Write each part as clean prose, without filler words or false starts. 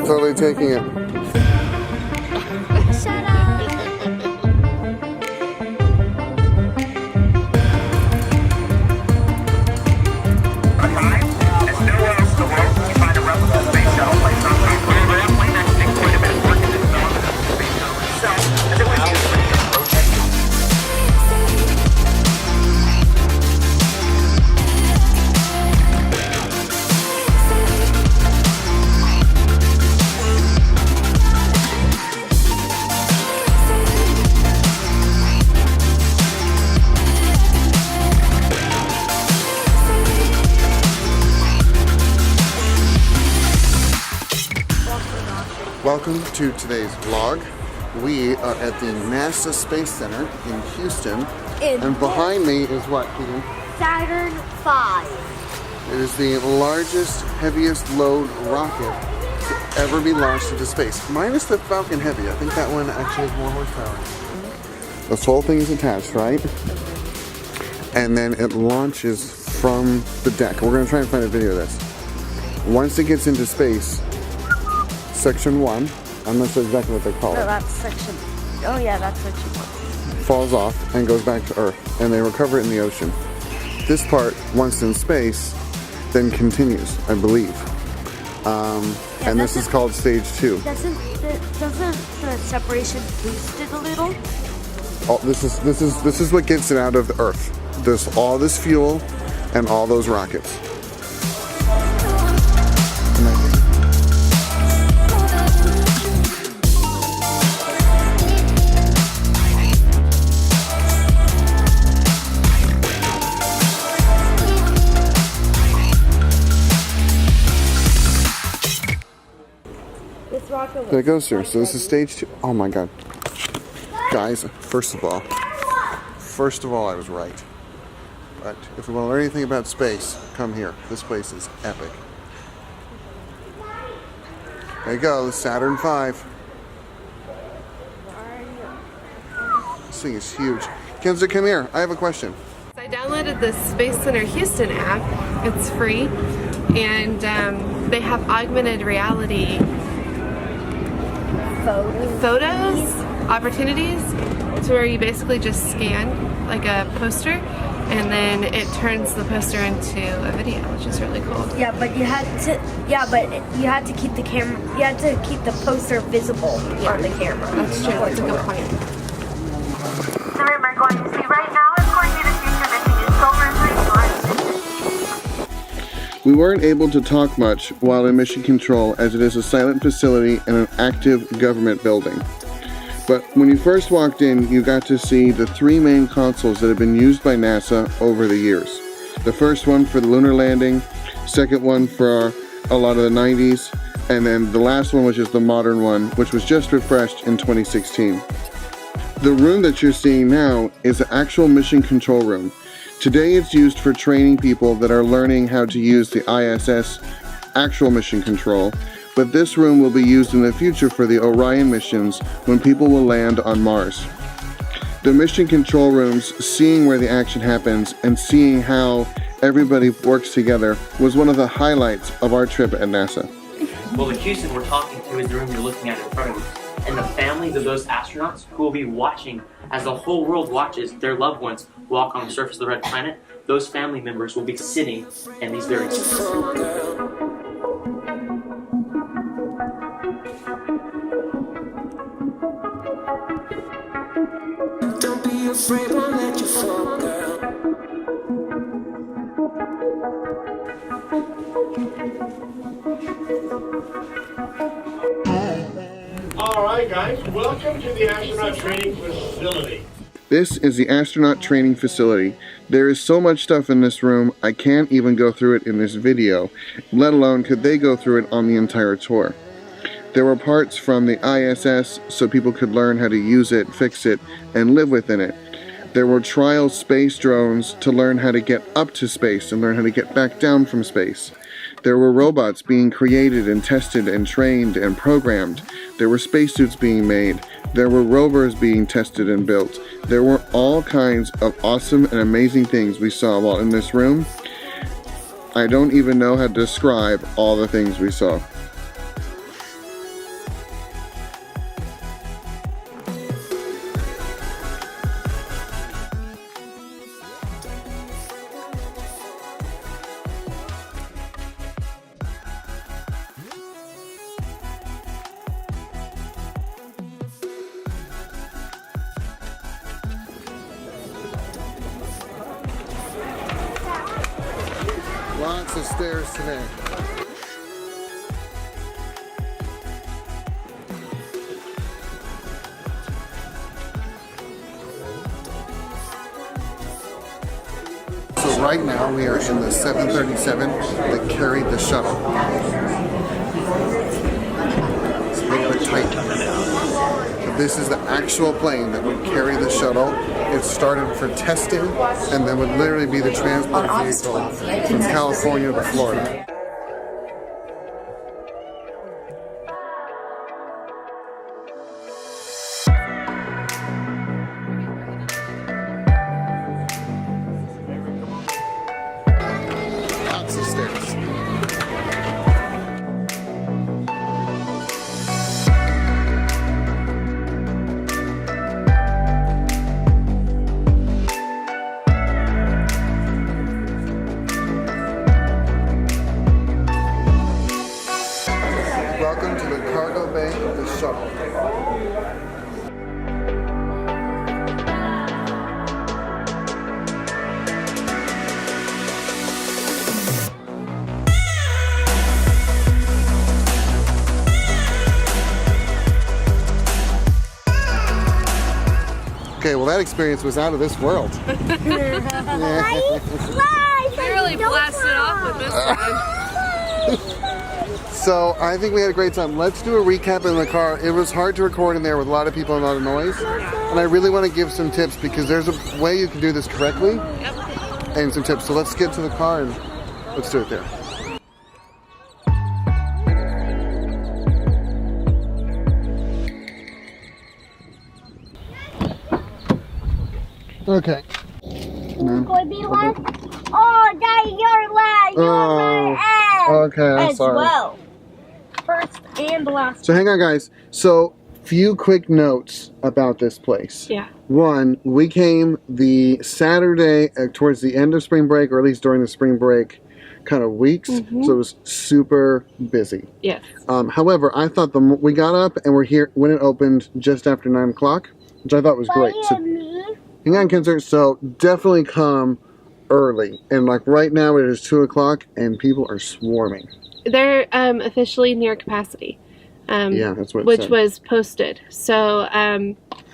totally taking it. Shut up. There's nowhere else in the world you find a replica space shuttle placed on top of an airplane that did quite a bit of work in the development of the space shuttle itself, as it was used for the approach. Welcome to today's vlog. We are at the NASA Space Center in Houston. And behind me is what, Keegan? Saturn V. It is the largest, heaviest load rocket to ever be launched into space. Minus the Falcon Heavy. I think that one actually has more horsepower. This whole thing is attached, right? And then it launches from the deck. We're going to try and find a video of this. Once it gets into space, Section 1, I'm not sure exactly what they call No, it, that's section. Oh yeah, that's section 1. falls off and goes back to Earth, and they recover it in the ocean. This part, once in space, then continues, I believe. And this is called stage 2. Doesn't the separation boost it a little? Oh, this is what gets it out of the Earth. There's all this fuel and all those rockets. This rocket There it goes through. So this is stage 2. Oh my god. Guys, first of all, I was right. But if we want to learn anything about space, come here. This place is epic. There you go, the Saturn V. This thing is huge. Kenzie, come here. I have a question. I downloaded the Space Center Houston app. It's free, and they have augmented reality photos opportunities, to where you basically just scan like a poster, and then it turns the poster into a video, which is really cool. Yeah, but you had to keep the camera. You had to keep the poster visible on the camera. That's true. That's a good point. The room we're going to see right now is going to be the future mission Solar Resource. We weren't able to talk much while in mission control, as it is a silent facility and an active government building. But when you first walked in, you got to see the 3 main consoles that have been used by NASA over the years. The first one for the lunar landing, second one for a lot of the 90s, and then the last one, which is the modern one, which was just refreshed in 2016. The room that you're seeing now is the actual mission control room. Today it's used for training people that are learning how to use the ISS actual mission control, but this room will be used in the future for the Orion missions when people will land on Mars. The mission control rooms, seeing where the action happens and seeing how everybody works together, was one of the highlights of our trip at NASA. Well, the Houston we're talking to is the room you're looking at in front of you. And the families of those astronauts who will be watching as the whole world watches their loved ones walk on the surface of the red planet, those family members will be sitting in these very seats. Don't be afraid, won't let you fall, girl. Alright guys, welcome to the Astronaut Training Facility. This is the Astronaut Training Facility. There is so much stuff in this room, I can't even go through it in this video, let alone could they go through it on the entire tour. There were parts from the ISS so people could learn how to use it, fix it, and live within it. There were trial space drones to learn how to get up to space and learn how to get back down from space. There were robots being created and tested and trained and programmed. There were spacesuits being made. There were rovers being tested and built. There were all kinds of awesome and amazing things we saw while in this room. I don't even know how to describe all the things we saw. Lots of stairs today. So right now we are in the 737 that carried the shuttle. It's a little bit tight. But this is the actual plane that would carry the shuttle. It started for testing and then would literally be the transport vehicle from California to Florida. Lots of stairs. Welcome to the cargo bay of the shuttle. Okay, well that experience was out of this world. We really blasted off with this one. So I think we had a great time. Let's do a recap in the car. It was hard to record in there with a lot of people and a lot of noise. And I really want to give some tips because there's a way you can do this correctly. Yep. And some tips. So let's get to the car and let's do it there. Okay. Going to be last? Oh, Daddy, you're last. You're last. Okay, I'm as sorry. well. First and last. So hang on, guys. So few quick notes about this place. Yeah. One, we came the Saturday towards the end of spring break, or at least during the spring break kind of weeks. So it was super busy. Yes. However, I thought we got up and we're here when it opened just after 9 o'clock, which I thought was great. So, hang on, Kinzer. So definitely come early. And like right now it is 2 o'clock and people are swarming. They're officially near capacity. Yeah, that's what it which said. was posted. So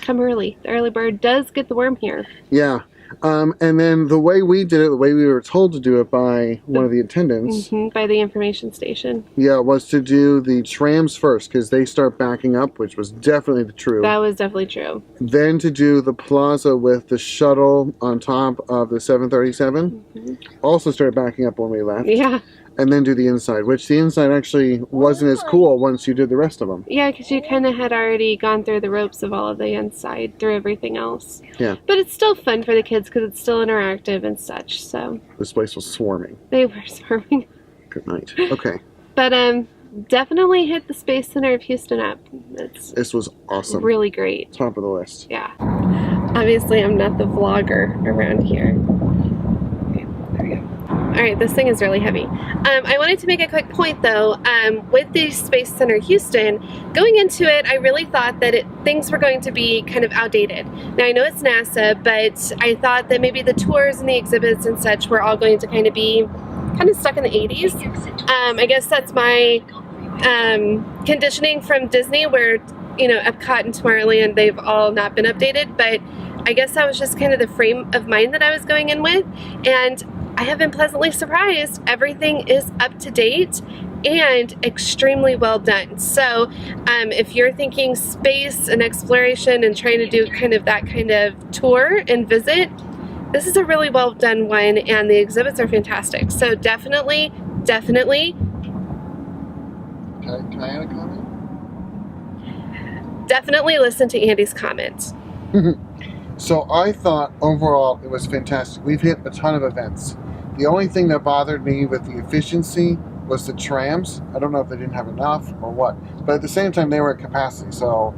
come early. The early bird does get the worm here. Yeah. And then the way we did it, the way we were told to do it by one of the attendants, By the information station. yeah, was to do the trams first because they start backing up, which was definitely true. That was definitely true. Then to do the plaza with the shuttle on top of the 737, also started backing up when we left. Yeah. And then do the inside, which the inside actually wasn't as cool once you did the rest of them. Yeah, because you kind of had already gone through the ropes of all of the inside, through everything else. Yeah. But it's still fun for the kids because it's still interactive and such. So This place was swarming. they were swarming. Good night. Okay. But definitely hit the Space Center of Houston up. It's This was awesome. really great. Top of the list. Yeah. Obviously, I'm not the vlogger around here. Okay, there we go. Alright, this thing is really heavy. I wanted to make a quick point though. With the Space Center Houston, going into it, I really thought that things were going to be kind of outdated. Now I know it's NASA, but I thought that maybe the tours and the exhibits and such were all going to kind of be stuck in the 80s. I guess that's my conditioning from Disney where, you know, Epcot and Tomorrowland, they've all not been updated, but I guess that was just kind of the frame of mind that I was going in with, and I have been pleasantly surprised. Everything is up to date and extremely well done. So if you're thinking space and exploration and trying to do kind of that kind of tour and visit, this is a really well done one, and the exhibits are fantastic. So definitely Can I add a comment? definitely listen to Andy's comments. So I thought overall it was fantastic. We've hit a ton of events. The only thing that bothered me with the efficiency was the trams. I don't know if they didn't have enough or what, but at the same time they were at capacity, so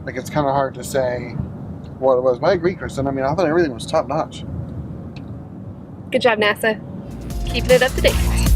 like it's kind of hard to say what it was. But I agree, Kristen. I mean, I thought everything was top notch. Good job, NASA. Keeping it up to date.